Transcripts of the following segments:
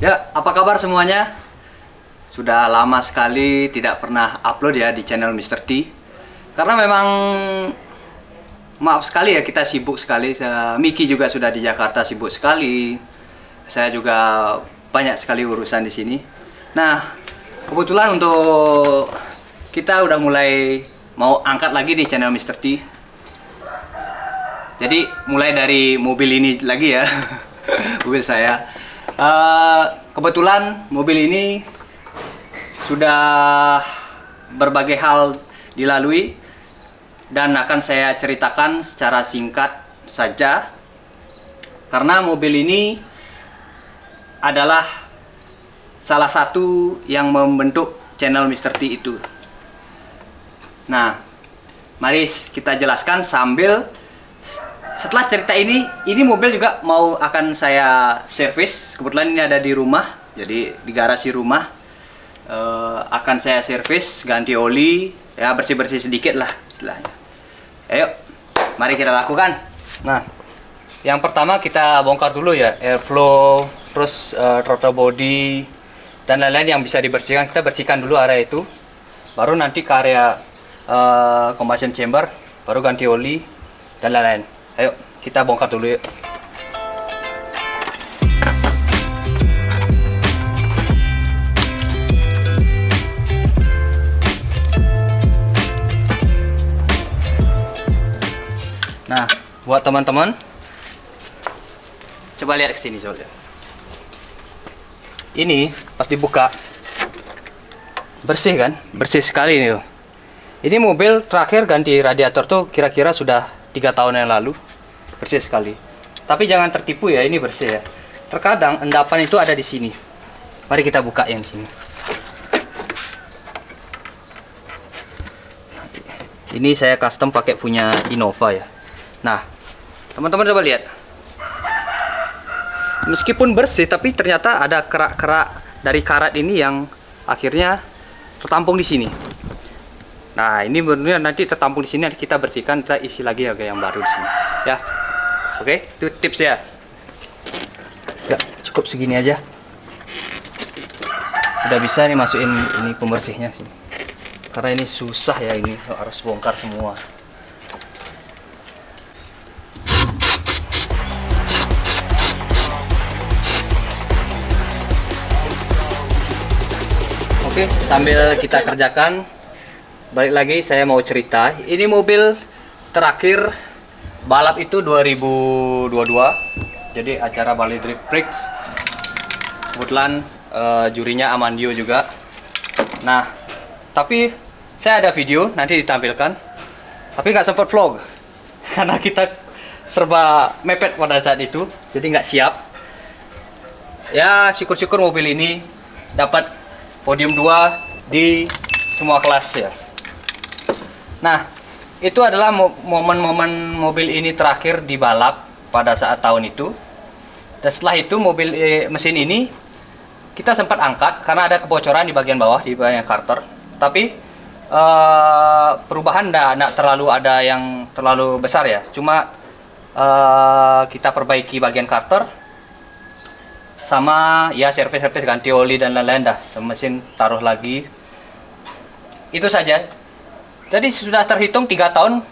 Ya, apa kabar semuanya? Sudah lama sekali tidak pernah upload ya di channel Mr. T. Karena memang maaf sekali ya, kita sibuk sekali. Miki juga sudah di Jakarta, sibuk sekali. Saya juga banyak sekali urusan di sini. Nah, kebetulan untuk kita udah mulai mau angkat lagi di channel Mr. T. Jadi mulai dari mobil ini lagi ya, mobil saya. Kebetulan mobil ini sudah berbagai hal dilalui dan akan saya ceritakan secara singkat saja, karena mobil ini adalah salah satu yang membentuk channel Mr. T itu. Nah, mari kita jelaskan sambil setelah cerita ini mobil juga akan saya servis. Kebetulan ini ada di rumah, jadi di garasi rumah. Akan saya servis, ganti oli, ya bersih-bersih sedikit lah istilahnya. Ayo, mari kita lakukan. Nah, yang pertama kita bongkar dulu ya airflow, terus throttle body dan lain-lain yang bisa dibersihkan. Kita bersihkan dulu area itu, baru nanti ke area combustion chamber, baru ganti oli dan lain-lain. Ayo, kita bongkar dulu yuk. Nah, buat teman-teman, coba lihat ke sini, coba lihat. Ini pas dibuka bersih kan? Bersih sekali ini loh. Ini mobil terakhir ganti radiator tuh kira-kira sudah 3 tahun yang lalu. Bersih sekali. Tapi jangan tertipu ya, ini bersih ya. Terkadang endapan itu ada di sini. Mari kita buka yang di sini. Ini saya custom pakai punya Innova ya. Nah, teman-teman coba lihat. Meskipun bersih, tapi ternyata ada kerak-kerak dari karat ini yang akhirnya tertampung di sini. Nah, ini benar nanti tertampung di sini, nanti kita bersihkan, kita isi lagi ya yang baru di sini. Ya. Oke, itu tips ya. Ya, cukup segini aja. Udah bisa nih masukin ini pembersihnya sini. Karena ini susah ya, ini harus bongkar semua. Oke, sambil kita kerjakan, balik lagi saya mau cerita. Ini mobil terakhir balap itu 2022. Jadi acara Bali Drift Prix. Kebetulan jurinya Amandio juga. Nah, tapi saya ada video nanti ditampilkan. Tapi nggak sempat vlog karena kita serba mepet pada saat itu. Jadi nggak siap. Ya, syukur-syukur mobil ini dapat podium 2 di semua kelas ya. Nah, itu adalah momen-momen mobil ini terakhir di balap pada saat tahun itu. Dan setelah itu mesin ini kita sempat angkat karena ada kebocoran di bagian bawah, di bagian karter. Tapi perubahan enggak terlalu ada yang terlalu besar ya. Cuma kita perbaiki bagian karter, sama ya servis-servis, ganti oli dan lain-lain dah. Mesin taruh lagi. Itu saja. Jadi sudah terhitung 3 tahun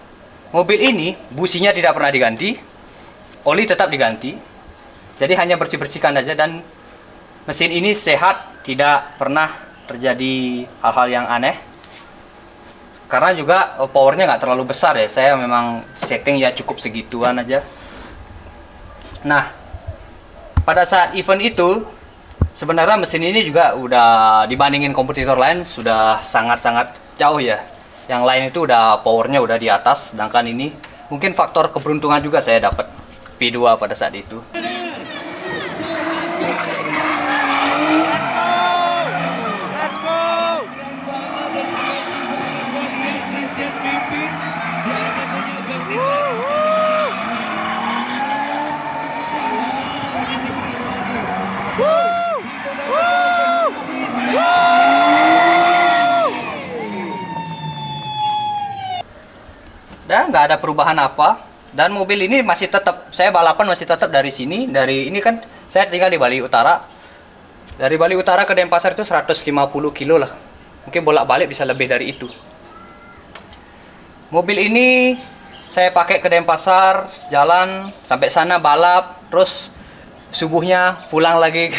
mobil ini businya tidak pernah diganti, oli tetap diganti. Jadi hanya bersih-bersihkan saja dan mesin ini sehat, tidak pernah terjadi hal-hal yang aneh. Karena juga powernya nggak terlalu besar ya. Saya memang setting ya cukup segituan aja. Nah, pada saat event itu sebenarnya mesin ini juga udah dibandingin kompetitor lain sudah sangat-sangat jauh ya. Yang lain itu udah powernya udah di atas, sedangkan ini mungkin faktor keberuntungan juga saya dapat P2 pada saat itu. Dan nggak ada perubahan apa, dan mobil ini masih tetap, saya balapan masih tetap dari sini, dari ini kan saya tinggal di Bali Utara, Dari Bali Utara ke Denpasar itu 150 kilo lah. Mungkin bolak-balik bisa lebih dari itu. Mobil ini saya pakai ke Denpasar, jalan sampai sana balap, terus subuhnya pulang lagi.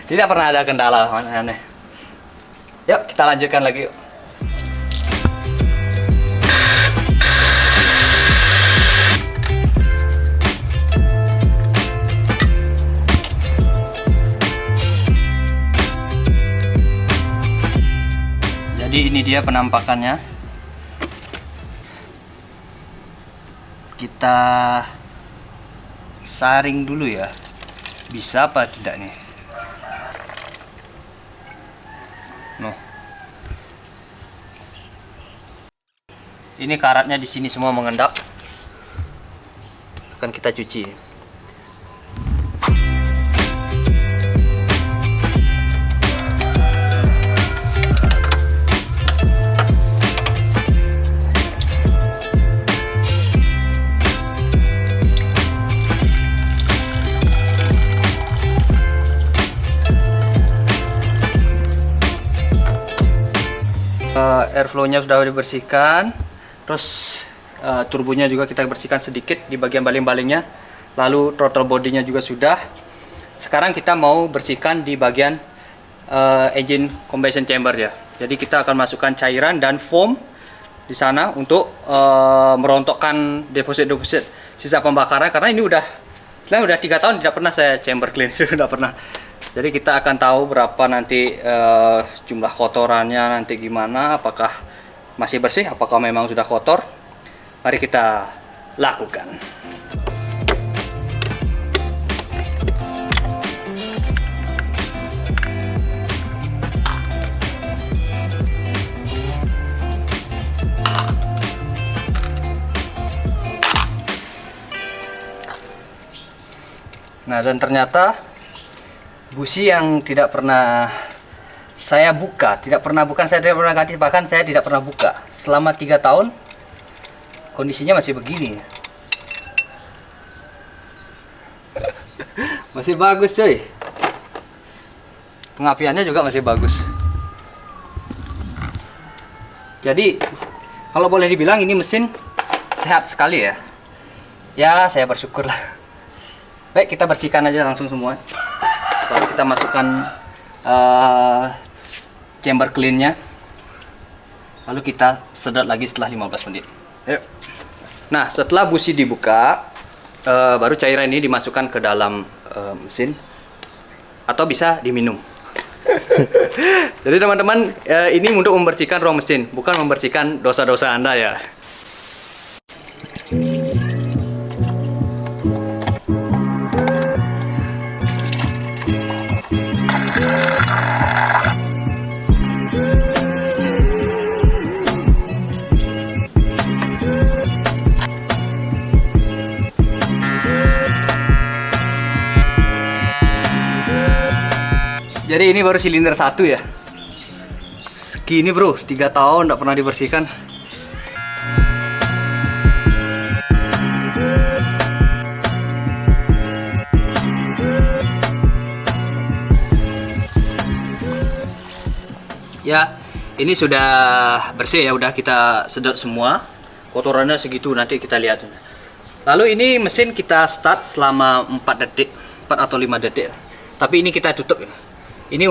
Tidak pernah ada kendala aneh. Yuk kita lanjutkan lagi yuk. Jadi ini dia penampakannya. Kita saring dulu ya. Bisa apa tidak nih? Noh. Ini karatnya di sini semua mengendap. Akan kita cuci. Airflow-nya sudah dibersihkan, terus turbonya juga kita bersihkan sedikit di bagian baling-balingnya, lalu throttle body-nya juga sudah. Sekarang kita mau bersihkan di bagian engine combustion chamber ya. Jadi kita akan masukkan cairan dan foam di sana untuk merontokkan deposit sisa pembakaran, karena ini udah 3 tahun tidak pernah saya chamber clean. Sudah pernah. Jadi kita akan tahu berapa nanti jumlah kotorannya nanti gimana, apakah masih bersih, apakah memang sudah kotor. Mari kita lakukan. Nah, dan ternyata busi yang tidak pernah saya buka, saya tidak pernah ganti, bahkan saya tidak pernah buka selama 3 tahun, kondisinya masih begini. Masih bagus coy, pengapiannya juga masih bagus. Jadi kalau boleh dibilang ini mesin sehat sekali ya. Ya saya bersyukur lah. Baik, kita bersihkan aja langsung semua. Lalu kita masukkan chamber cleannya, lalu kita sedot lagi setelah 15 menit. Ayo. Nah, setelah busi dibuka, baru cairan ini dimasukkan ke dalam mesin, atau bisa diminum. Jadi teman-teman, ini untuk membersihkan ruang mesin, bukan membersihkan dosa-dosa Anda ya. Jadi ini baru silinder 1 ya. Segini bro, 3 tahun tidak pernah dibersihkan. Ya, ini sudah bersih ya, udah kita sedot semua. Kotorannya segitu, nanti kita lihat. Lalu ini mesin kita start selama 4 detik, 4 atau 5 detik. Tapi ini kita tutup ya. Ini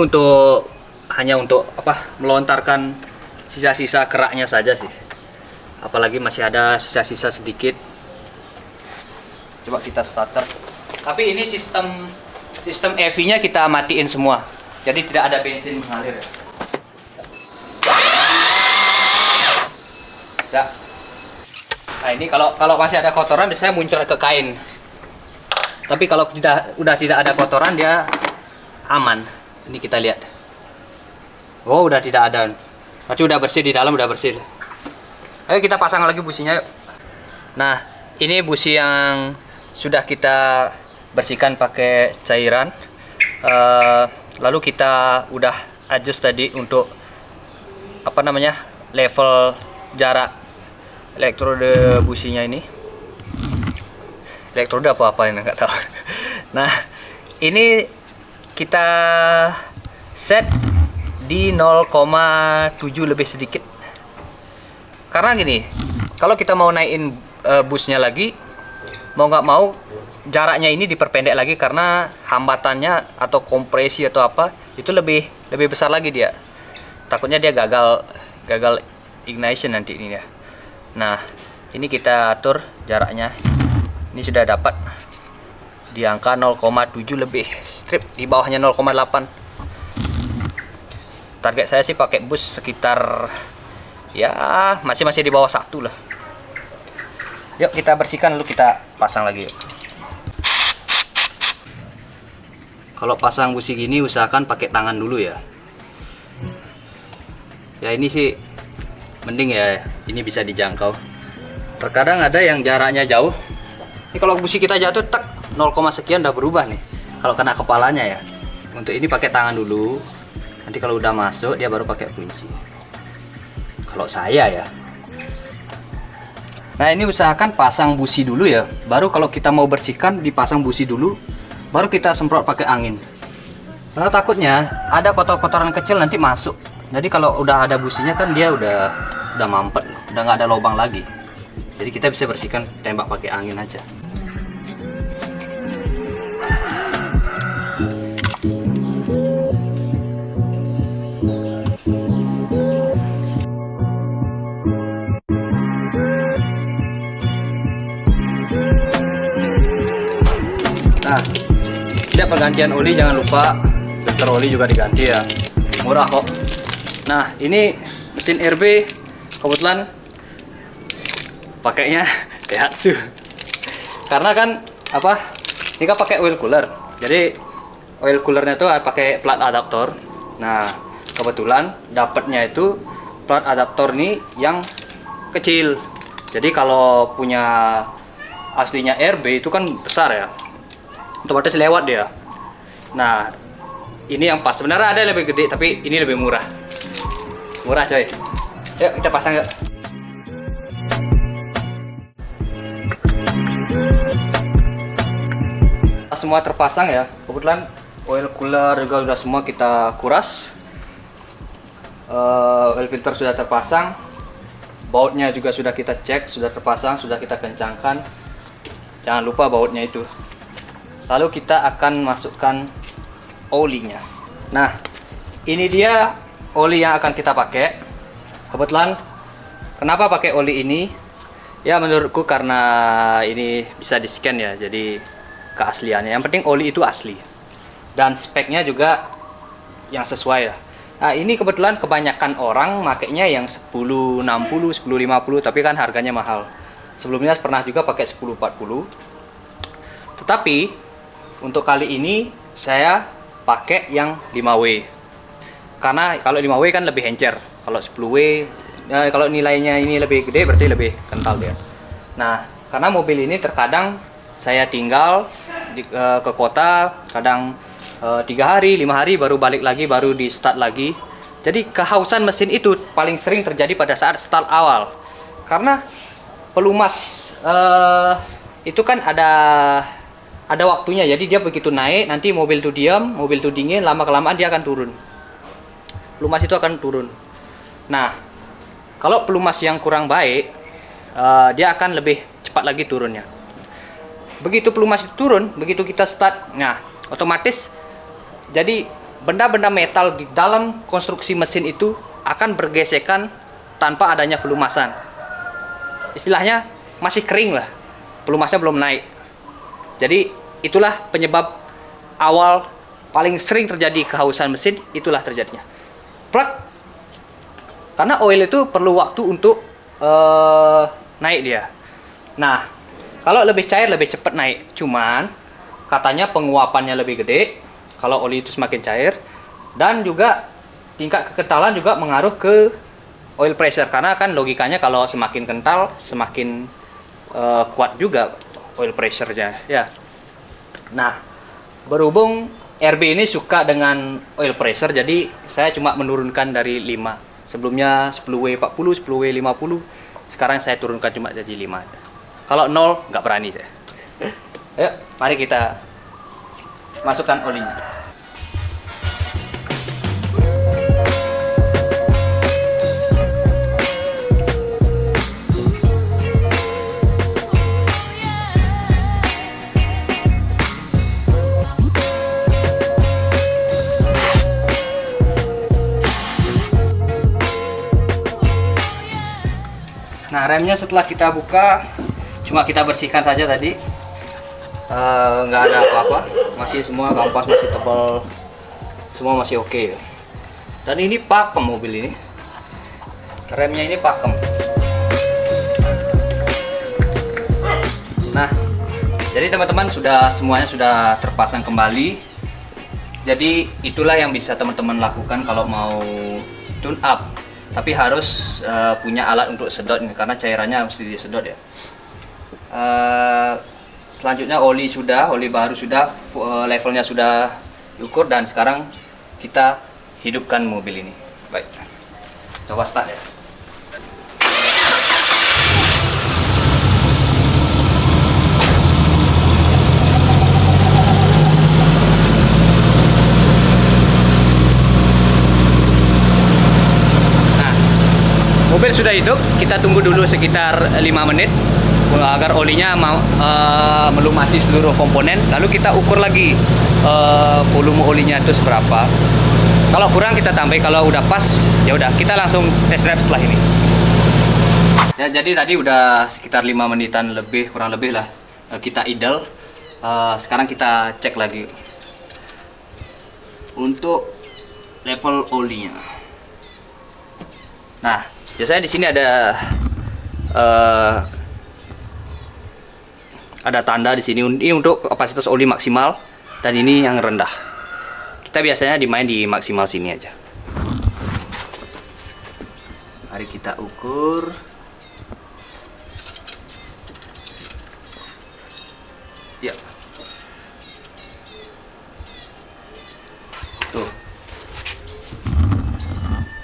hanya untuk apa? Melontarkan sisa-sisa keraknya saja sih. Apalagi masih ada sisa-sisa sedikit. Coba kita starter. Tapi ini sistem EV-nya kita matiin semua. Jadi tidak ada bensin mengalir. Ya. Nah, ini kalau masih ada kotoran biasanya muncul ke kain. Tapi kalau udah tidak ada kotoran, dia aman. Ini kita lihat. Oh, udah tidak ada. Berarti udah bersih, di dalam udah bersih. Ayo kita pasang lagi businya yuk. Nah, ini busi yang sudah kita bersihkan pakai cairan. Lalu kita udah adjust tadi untuk apa namanya, level jarak elektrode businya ini. Elektrode apa-apa ini nggak tahu. Nah, ini kita set di 0,7 lebih sedikit. Karena gini, kalau kita mau naikin busnya lagi, mau nggak mau jaraknya ini diperpendek lagi karena hambatannya atau kompresi atau apa itu lebih besar lagi dia. Takutnya dia gagal ignition nanti ini ya. Nah, ini kita atur jaraknya. Ini sudah dapat di angka 0,7 lebih, strip di bawahnya 0,8. Target saya sih pakai bus sekitar ya masih di bawah 1 lah. Yuk kita bersihkan lalu kita pasang lagi yuk. Kalau pasang busi gini usahakan pakai tangan dulu ya. Ya ini sih mending ya, ini bisa dijangkau. Terkadang ada yang jaraknya jauh. Ini kalau busi kita jatuh tak 0, sekian udah berubah nih. Kalau kena kepalanya ya. Untuk ini pakai tangan dulu. Nanti kalau udah masuk dia baru pakai kunci. Kalau saya ya. Nah ini usahakan pasang busi dulu ya. Baru kalau kita mau bersihkan dipasang busi dulu. Baru kita semprot pakai angin. Karena takutnya ada kotoran kecil nanti masuk. Jadi kalau udah ada businya kan dia udah mampet, udah nggak ada lubang lagi. Jadi kita bisa bersihkan tembak pakai angin aja. Nah, setiap pergantian oli jangan lupa filter oli juga diganti ya, murah kok. Nah ini mesin RB kebetulan pakainya Daihatsu karena kan apa, ini kan pakai oil cooler, jadi oil coolernya tuh pakai plat adaptor. Nah kebetulan dapatnya itu plat adaptor nih yang kecil, jadi kalau punya aslinya RB itu kan besar ya, otomatis lewat dia. Nah ini yang pas, sebenarnya ada yang lebih gede tapi ini lebih murah coy. Yuk kita pasang yuk. Semua terpasang ya, kebetulan oil cooler juga sudah semua kita kuras. Oil filter sudah terpasang, bautnya juga sudah kita cek, sudah terpasang, sudah kita kencangkan. Jangan lupa bautnya itu. Lalu kita akan masukkan olinya. Nah ini dia oli yang akan kita pakai. Kebetulan kenapa pakai oli ini ya, menurutku karena ini bisa di scan ya, jadi keasliannya yang penting oli itu asli dan speknya juga yang sesuai lah. Nah ini kebetulan kebanyakan orang makainya yang 1060 1050, tapi kan harganya mahal. Sebelumnya pernah juga pakai 1040, tetapi untuk kali ini saya pakai yang 5W. Karena kalau 5W kan lebih encer. Kalau 10W, ya, kalau nilainya ini lebih gede berarti lebih kental dia. Nah, karena mobil ini terkadang saya tinggal ke kota, kadang 3 hari, 5 hari baru balik lagi, baru di start lagi. Jadi kehausan mesin itu paling sering terjadi pada saat start awal. Karena pelumas itu kan ada waktunya. Jadi dia begitu naik, nanti mobil itu diam, mobil itu dingin, lama-kelamaan dia akan turun. Pelumas itu akan turun. Nah, kalau pelumas yang kurang baik, dia akan lebih cepat lagi turunnya. Begitu pelumas itu turun, begitu kita start, nah otomatis jadi benda-benda metal di dalam konstruksi mesin itu akan bergesekan tanpa adanya pelumasan. Istilahnya masih kering lah, pelumasnya belum naik. Jadi itulah penyebab awal paling sering terjadi kehausan mesin, itulah terjadinya. Plug, karena oil itu perlu waktu untuk naik dia. Nah, kalau lebih cair lebih cepat naik. Cuman katanya penguapannya lebih gede kalau oli itu semakin cair, dan juga tingkat kekentalan juga mengaruh ke oil pressure. Karena kan logikanya kalau semakin kental semakin kuat juga oil pressure-nya ya. Nah, berhubung RB ini suka dengan oil pressure, jadi saya cuma menurunkan dari 5. Sebelumnya 10W40, 10W50, sekarang saya turunkan cuma jadi 5. Kalau 0 nggak berani saya. Ayo, mari kita masukkan olinya. Nah, remnya setelah kita buka, cuma kita bersihkan saja tadi. Nggak ada apa-apa, masih semua kampas masih tebal, semua masih oke. Dan ini pakem mobil ini, remnya ini pakem. Nah, jadi teman-teman semuanya sudah terpasang kembali. Jadi itulah yang bisa teman-teman lakukan kalau mau tune up. Tapi harus punya alat untuk sedot ini, karena cairannya mesti disedot ya. Selanjutnya oli baru sudah, levelnya sudah diukur, dan sekarang kita hidupkan mobil ini. Baik, coba start ya. Nah, mobil sudah hidup, kita tunggu dulu sekitar 5 menit agar olinya melumasi seluruh komponen. Lalu kita ukur lagi volume olinya itu seberapa. Kalau kurang kita tambah, kalau udah pas ya udah kita langsung test drive setelah ini. Ya, jadi tadi udah sekitar 5 menitan lebih, kurang lebih lah kita idle. Sekarang kita cek lagi untuk level olinya. Nah, biasanya di sini ada tanda di sini. Ini untuk kapasitas oli maksimal, dan ini yang rendah. Kita biasanya dimain di maksimal sini aja. Mari kita ukur. Ya. Tuh.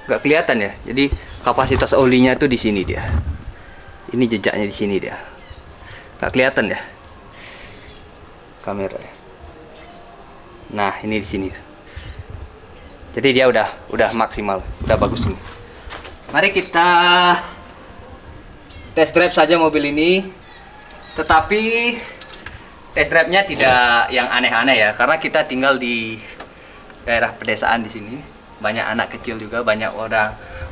Nggak kelihatan ya. Jadi kapasitas olinya itu di sini dia. Ini jejaknya di sini dia. Nggak kelihatan ya kamera. Nah, ini di sini. Jadi dia udah maksimal, udah bagus ini. Mari kita test drive saja mobil ini. Tetapi test drive-nya tidak yang aneh-aneh ya, karena kita tinggal di daerah pedesaan di sini. Banyak anak kecil juga, banyak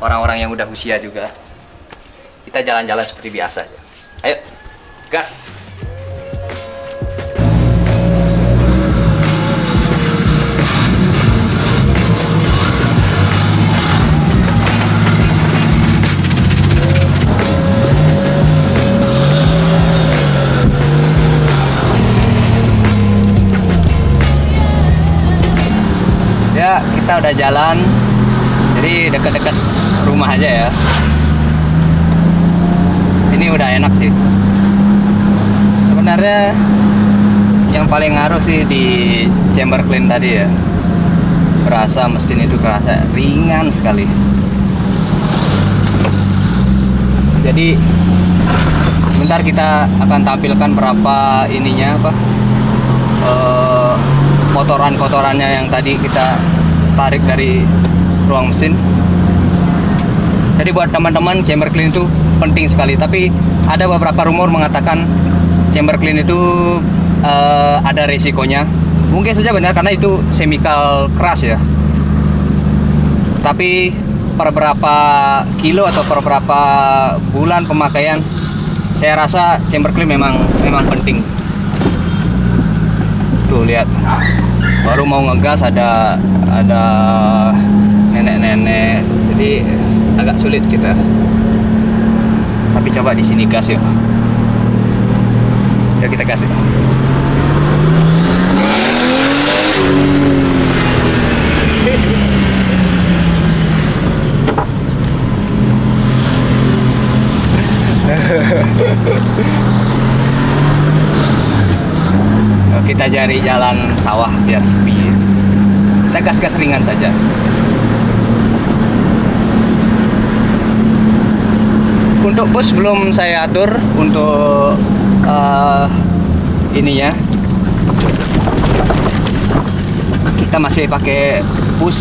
orang-orang yang udah usia juga. Kita jalan-jalan seperti biasa aja. Ayo, gas. Ya, kita udah jalan, jadi dekat-dekat rumah aja ya. Ini udah enak sih. Sebenarnya yang paling ngaruh sih di chamber clean tadi ya. Berasa mesin itu kerasa ringan sekali. Jadi bentar kita akan tampilkan berapa ininya kotoran-kotorannya yang tadi kita tarik dari ruang mesin. Jadi buat teman-teman, chamber clean itu penting sekali. Tapi ada beberapa rumor mengatakan chamber clean itu ada resikonya. Mungkin saja benar karena itu chemical keras ya. Tapi per berapa kilo atau per berapa bulan pemakaian, saya rasa chamber clean memang penting. Tuh lihat, baru mau ngegas ada nenek-nenek, jadi agak sulit kita. Tapi coba di sini gas yuk. Ya kita gas yuk. Kita cari jalan sawah biar sepi. Kita gas-gas ringan saja. Untuk bus belum saya atur untuk ininya. Kita masih pakai bus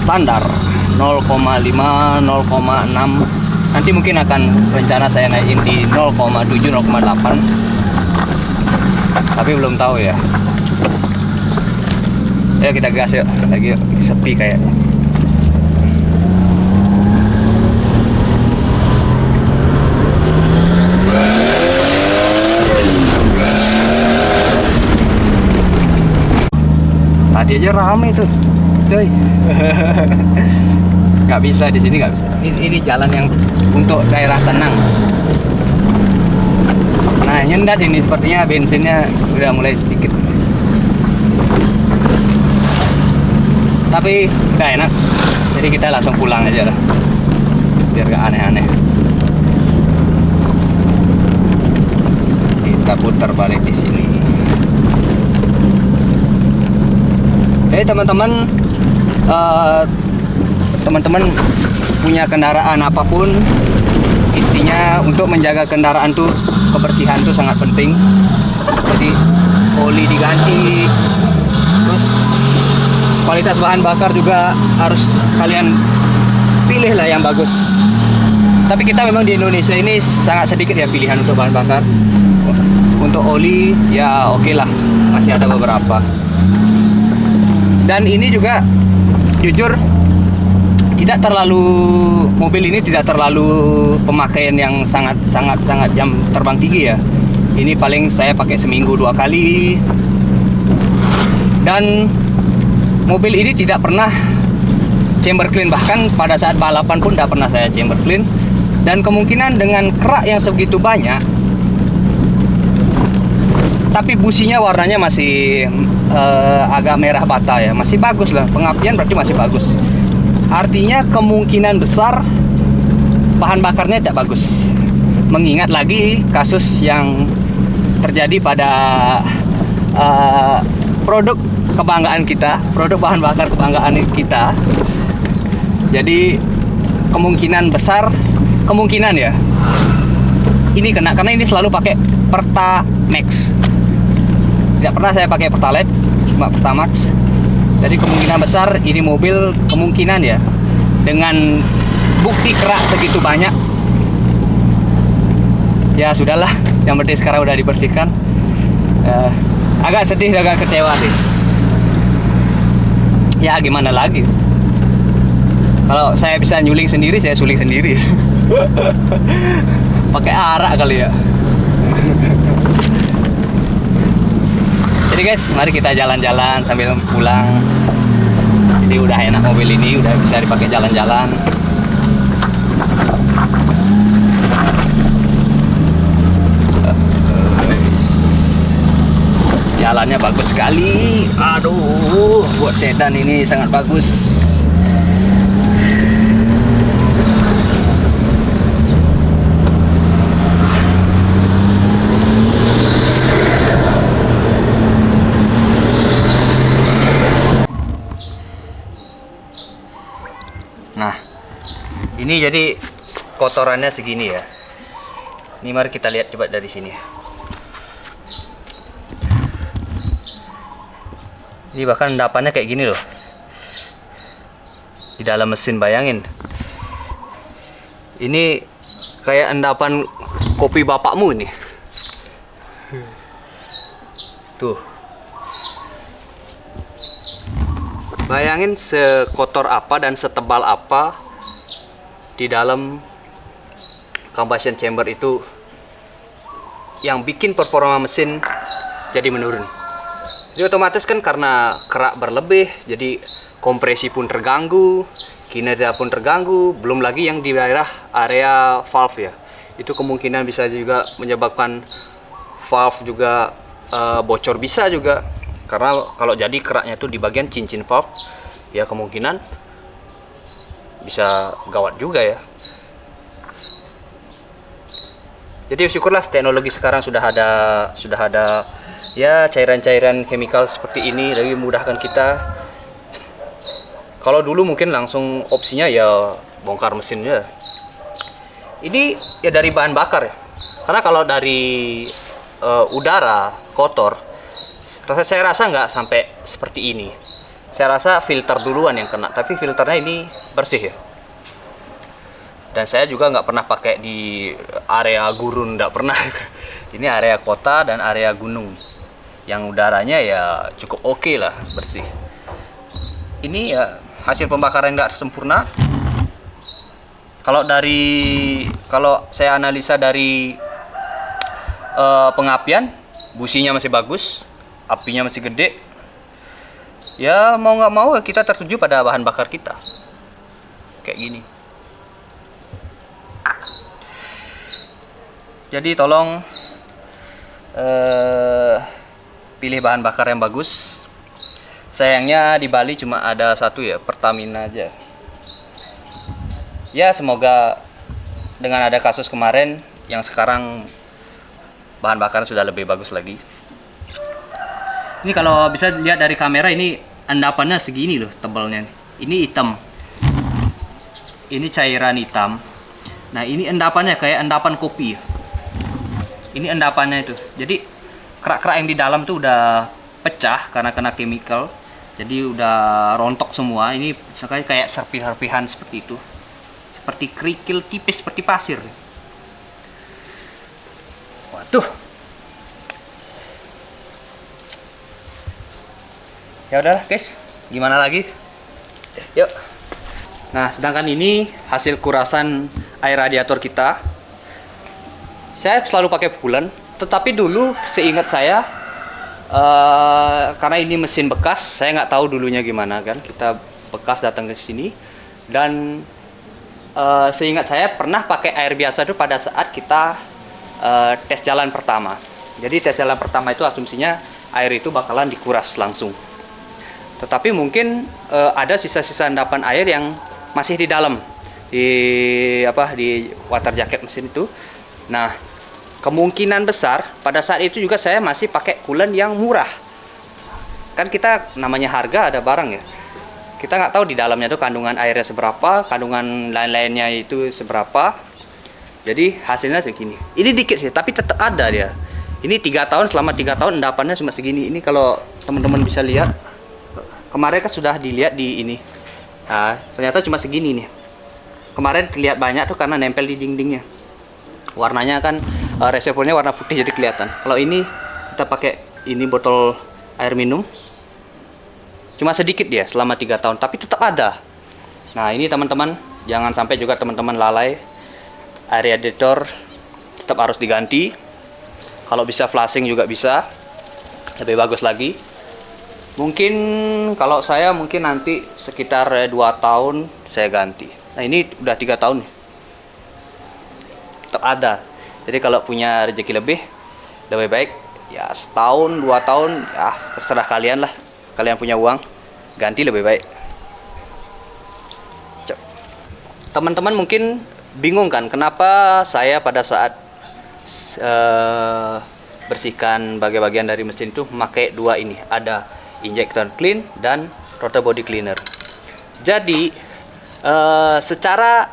standar 0,5, 0,6. Nanti mungkin akan rencana saya naikin di 0,7, 0,8. Tapi belum tahu ya. Ayo kita gas yuk, lagi yuk. Sepi kayaknya. Tadi aja rame tuh, coy. Nggak bisa di sini, nggak bisa. Ini jalan yang untuk daerah tenang. Nah, nyendat ini sepertinya bensinnya udah mulai sedikit. Tapi udah enak. Jadi kita langsung pulang aja lah. Biar gak aneh-aneh. Kita putar balik di sini. Jadi teman-teman, teman-teman punya kendaraan apapun, intinya untuk menjaga kendaraan tuh kebersihan tuh sangat penting. Jadi oli diganti, terus kualitas bahan bakar juga harus kalian pilih lah yang bagus. Tapi kita memang di Indonesia ini sangat sedikit ya pilihan untuk bahan bakar. Untuk oli ya oke lah, masih ada beberapa. Dan ini juga jujur mobil ini tidak terlalu pemakaian yang sangat jam terbang tinggi ya. Ini paling saya pakai seminggu 2 kali. Dan mobil ini tidak pernah chamber clean, bahkan pada saat balapan pun tidak pernah saya chamber clean. Dan kemungkinan dengan kerak yang segitu banyak, tapi businya warnanya masih agak merah bata ya, masih bagus lah, pengapian berarti masih bagus. Artinya kemungkinan besar bahan bakarnya tidak bagus. Mengingat lagi kasus yang terjadi pada produk kebanggaan kita, produk bahan bakar kebanggaan kita. Jadi kemungkinan besar, kemungkinan ya, ini kena, karena ini selalu pakai Pertamax. Tidak pernah saya pakai Pertalite, cuma Pertamax. Jadi kemungkinan besar ini mobil, kemungkinan ya, dengan bukti kerak segitu banyak, ya sudahlah, yang penting sekarang udah dibersihkan. Agak sedih, agak kecewa sih. Ya gimana lagi, kalau saya bisa nyuling sendiri, saya suling sendiri. Pakai arak kali ya. Jadi guys, mari kita jalan-jalan sambil pulang. Jadi udah enak mobil ini, udah bisa dipakai jalan-jalan. Jalannya bagus sekali. Aduh, buat sedan ini sangat bagus. Nah, ini jadi kotorannya segini ya. Ini mari kita lihat coba dari sini. Ini bahkan endapannya kayak gini loh. Di dalam mesin, bayangin. Ini kayak endapan kopi bapakmu nih. Tuh. Bayangin sekotor apa dan setebal apa di dalam combustion chamber itu, yang bikin performa mesin jadi menurun. Jadi otomatis kan karena kerak berlebih, jadi kompresi pun terganggu, kinerja pun terganggu, belum lagi yang di daerah area valve ya. Itu kemungkinan bisa juga menyebabkan valve juga bocor, bisa juga. Karena kalau jadi keraknya tuh di bagian cincin valve, ya kemungkinan bisa gawat juga ya. Jadi syukurlah teknologi sekarang sudah ada ya cairan-cairan chemical seperti ini, lebih memudahkan kita. Kalau dulu mungkin langsung opsinya ya bongkar mesinnya. Ini ya dari bahan bakar ya. Karena kalau dari udara kotor, saya rasa nggak sampai seperti ini. Saya rasa filter duluan yang kena, tapi filternya ini bersih ya. Dan saya juga nggak pernah pakai di area gurun, nggak pernah. Ini area kota dan area gunung, yang udaranya ya cukup oke lah, bersih. Ini ya hasil pembakaran nggak sempurna. Kalau saya analisa dari pengapian, businya masih bagus, apinya masih gede. Ya mau nggak mau kita tertuju pada bahan bakar kita. Kayak gini. Jadi tolong pilih bahan bakar yang bagus. Sayangnya di Bali cuma ada satu ya, Pertamina aja. Ya semoga dengan ada kasus kemarin yang sekarang bahan bakar sudah lebih bagus lagi. Ini kalau bisa lihat dari kamera, ini endapannya segini loh tebalnya. Ini hitam. Ini cairan hitam. Nah ini endapannya kayak endapan kopi. Ini endapannya itu. Jadi kerak-kerak yang di dalam tuh udah pecah karena kena chemical. Jadi udah rontok semua. Ini kayak serpih-serpihan seperti itu. Seperti kerikil tipis seperti pasir. Waduh. Ya udah guys, gimana lagi? Yuk. Nah, sedangkan ini hasil kurasan air radiator kita. Saya selalu pakai bulan, tetapi dulu seingat saya, karena ini mesin bekas, saya nggak tahu dulunya gimana kan. Kita bekas datang ke sini dan seingat saya pernah pakai air biasa itu pada saat kita tes jalan pertama. Jadi tes jalan pertama itu asumsinya air itu bakalan dikuras langsung. Tetapi mungkin ada sisa-sisa endapan air yang masih di dalam di water jacket mesin itu. Nah, kemungkinan besar pada saat itu juga saya masih pakai coolant yang murah. Kan kita namanya harga ada barang ya. Kita nggak tahu di dalamnya tuh kandungan airnya seberapa, kandungan lain-lainnya itu seberapa. Jadi hasilnya segini. Ini dikit sih, tapi tetap ada dia. Ini 3 tahun, selama 3 tahun endapannya cuma segini. Ini kalau teman-teman bisa lihat. Kemarin kan sudah dilihat di ini. Nah, ternyata cuma segini nih. Kemarin terlihat banyak tuh karena nempel di dindingnya. Warnanya kan reservoirnya warna putih jadi kelihatan. Kalau ini kita pakai ini botol air minum. Cuma sedikit dia selama 3 tahun, tapi tetap ada. Nah, ini teman-teman, jangan sampai juga teman-teman lalai. Air radiator tetap harus diganti. Kalau bisa flashing juga bisa. Lebih bagus lagi. Mungkin kalau saya mungkin nanti sekitar 2 tahun saya ganti. Nah ini udah 3 tahun. Tetap ada. Jadi kalau punya rezeki lebih baik ya setahun 2 tahun ya terserah kalian lah. Kalian punya uang ganti lebih baik. Teman-teman mungkin bingung kan kenapa saya pada saat bersihkan bagian-bagian dari mesin itu memakai dua ini. Ada injector clean dan rotor body cleaner. Jadi secara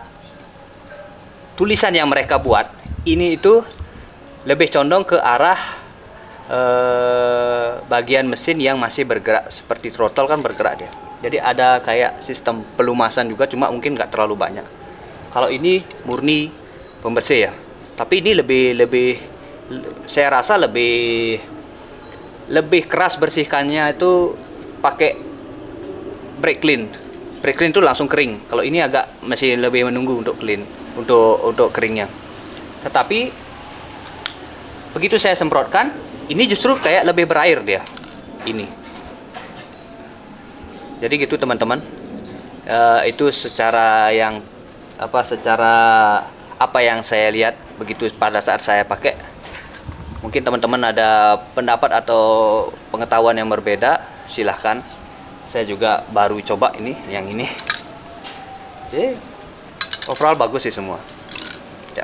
tulisan yang mereka buat ini itu lebih condong ke arah bagian mesin yang masih bergerak, seperti throttle kan bergerak dia. Jadi ada kayak sistem pelumasan juga, cuma mungkin nggak terlalu banyak. Kalau ini murni pembersih ya, tapi ini lebih saya rasa lebih keras bersihkannya itu pakai brake clean. Brake clean itu langsung kering. Kalau ini agak masih lebih menunggu untuk clean, untuk keringnya. Tetapi begitu saya semprotkan, ini justru kayak lebih berair dia. Ini. Jadi gitu teman-teman. Itu secara apa yang saya lihat begitu pada saat saya pakai. Mungkin teman-teman ada pendapat atau pengetahuan yang berbeda, silahkan. Saya juga baru coba yang ini. Jadi overall bagus sih semua. Ya.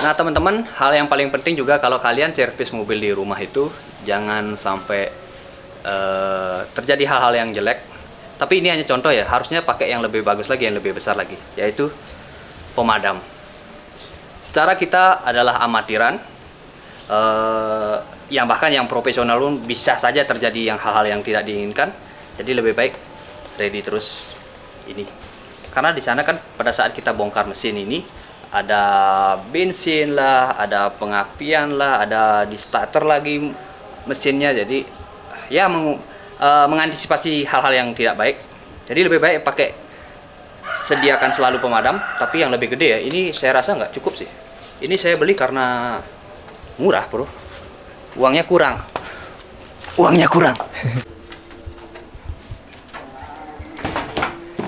Nah teman-teman, hal yang paling penting juga kalau kalian servis mobil di rumah itu jangan sampai terjadi hal-hal yang jelek. Tapi ini hanya contoh ya, harusnya pakai yang lebih bagus lagi, yang lebih besar lagi, yaitu pemadam. Secara kita adalah amatiran. Yang bahkan yang profesional pun bisa saja terjadi hal-hal yang tidak diinginkan. Jadi lebih baik ready terus ini. Karena di sana kan pada saat kita bongkar mesin ini ada bensin lah, ada pengapian lah, ada di starter lagi mesinnya. Jadi ya mengantisipasi hal-hal yang tidak baik. Jadi lebih baik pakai sediakan selalu pemadam, tapi yang lebih gede ya. Ini saya rasa nggak cukup sih. Ini saya beli karena murah bro, uangnya kurang.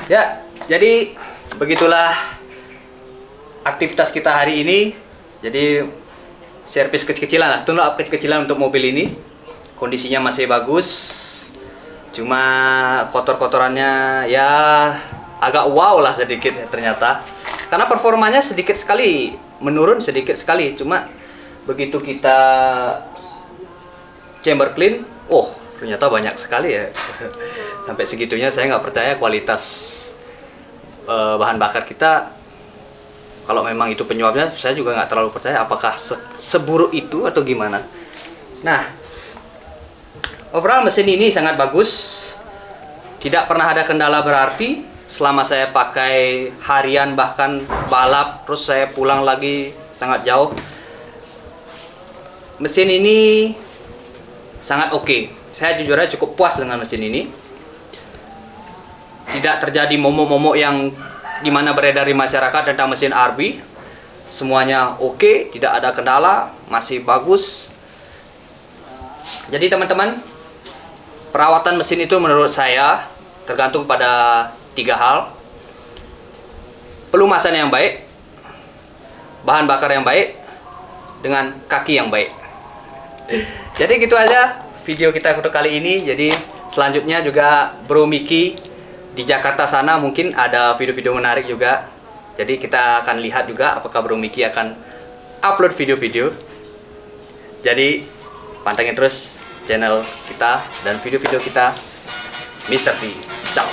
Ya, jadi begitulah aktivitas kita hari ini. Jadi servis kecil-kecilan lah, tune up kecil-kecilan untuk mobil ini. Kondisinya masih bagus, cuma kotor-kotorannya ya agak wow lah sedikit ya, ternyata. Karena performanya sedikit sekali, menurun sedikit sekali. Cuma begitu kita chamber clean, oh ternyata banyak sekali ya. Sampai segitunya saya nggak percaya kualitas bahan bakar kita. Kalau memang itu penyebabnya, saya juga nggak terlalu percaya apakah seburuk itu atau gimana. Nah, overall mesin ini sangat bagus, tidak pernah ada kendala berarti selama saya pakai harian, bahkan balap terus saya pulang lagi sangat jauh. Mesin ini sangat oke. Saya jujur aja cukup puas dengan mesin ini. Tidak terjadi momok-momok yang dimana beredar di masyarakat tentang mesin RB. Semuanya oke, tidak ada kendala, masih bagus. Jadi teman-teman, perawatan mesin itu menurut saya tergantung pada 3 hal. Pelumasan yang baik, bahan bakar yang baik, dengan kaki yang baik. Jadi gitu aja video kita untuk kali ini. Jadi selanjutnya juga Bro Miki di Jakarta sana mungkin ada video-video menarik juga. Jadi kita akan lihat juga apakah Bro Miki akan upload video-video. Jadi pantengin terus channel kita dan video-video kita Mr. T. Ciao.